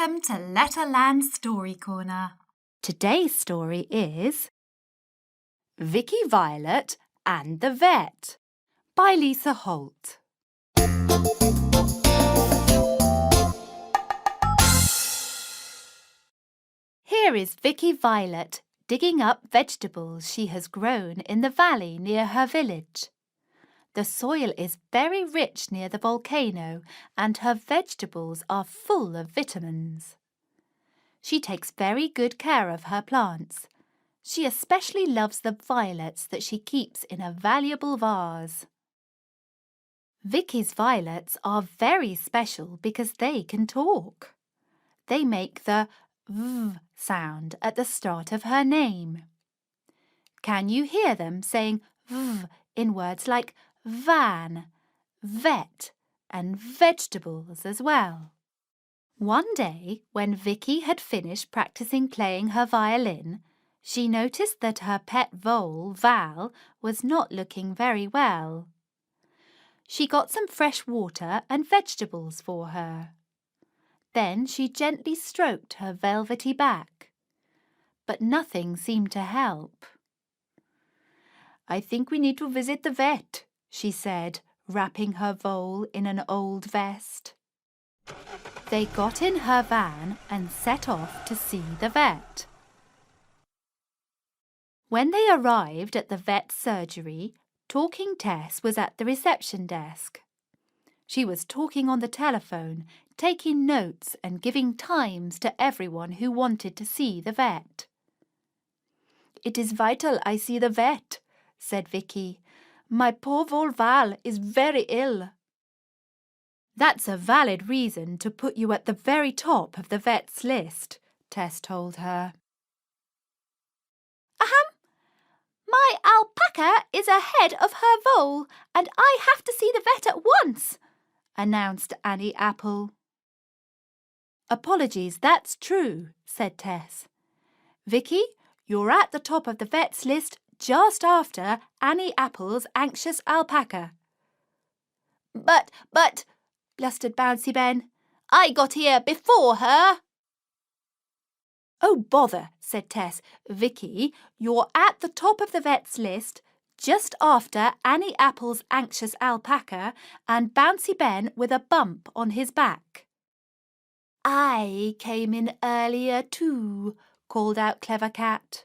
Welcome to Letterland Story Corner. Today's story is Vicky Violet and the Vet by Lisa Holt. Here is Vicky Violet digging up vegetables she has grown in the valley near her village. The soil is very rich near the volcano and her vegetables are full of vitamins. She takes very good care of her plants. She especially loves the violets that she keeps in a valuable vase. Vicky's violets are very special because they can talk. They make the V sound at the start of her name. Can you hear them saying V in words like van, vet, and vegetables as well? One day, when Vicky had finished practicing playing her violin, she noticed that her pet vole, Val, was not looking very well. She got some fresh water and vegetables for her. Then she gently stroked her velvety back. But nothing seemed to help. "I think we need to visit the vet," she said, wrapping her vole in an old vest. They got in her van and set off to see the vet. When they arrived at the vet's surgery, Talking Tess was at the reception desk. She was talking on the telephone, taking notes and giving times to everyone who wanted to see the vet. "It is vital I see the vet," said Vicky. "My poor vole Val is very ill." "That's a valid reason to put you at the very top of the vet's list," Tess told her. My alpaca is ahead of her vole and I have to see the vet at once," announced Annie Apple. "Apologies, that's true," said Tess. "Vicky, you're at the top of the vet's list just after Annie Apple's anxious alpaca." But, blustered Bouncy Ben, "I got here before her." "Oh, bother," said Tess. "Vicky, you're at the top of the vet's list just after Annie Apple's anxious alpaca and Bouncy Ben with a bump on his back." "I came in earlier too," called out Clever Cat.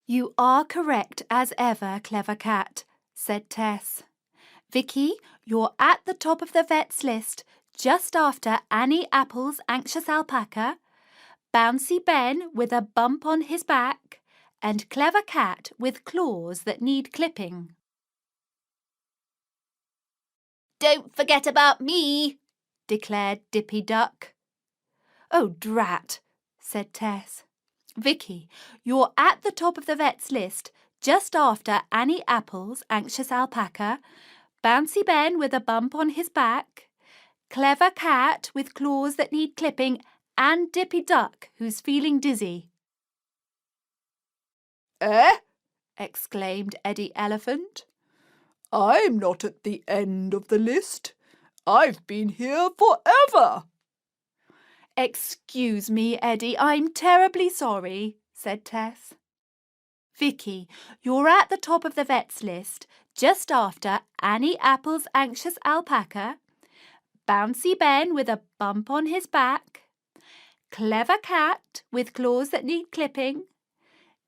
"You are correct as ever, Clever Cat," said Tess. "Vicky, you're at the top of the vet's list just after Annie Apple's anxious alpaca, Bouncy Ben with a bump on his back, and Clever Cat with claws that need clipping." "Don't forget about me," declared Dippy Duck. "Oh, drat," said Tess. "Vicky, you're at the top of the vet's list just after Annie Apple's anxious alpaca, Bouncy Ben with a bump on his back, Clever Cat with claws that need clipping, and Dippy Duck, who's feeling dizzy." "Eh?" exclaimed Eddie Elephant. "I'm not at the end of the list. I've been here forever." "Excuse me, Eddie, I'm terribly sorry," said Tess. "Vicky, you're at the top of the vet's list just after Annie Apple's anxious alpaca, Bouncy Ben with a bump on his back, Clever Cat with claws that need clipping,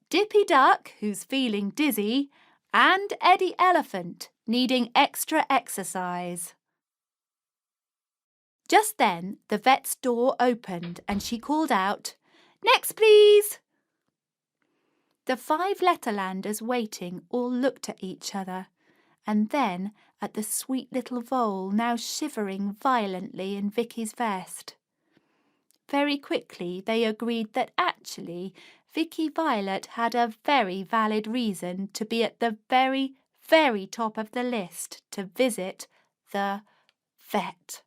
Dippy Duck, who's feeling dizzy, and Eddie Elephant, needing extra exercise." Just then, the vet's door opened and she called out, "Next, please." The 5 Letterlanders waiting all looked at each other, and then at the sweet little vole now shivering violently in Vicky's vest. Very quickly they agreed that actually Vicky Violet had a very valid reason to be at the very, very top of the list to visit the vet.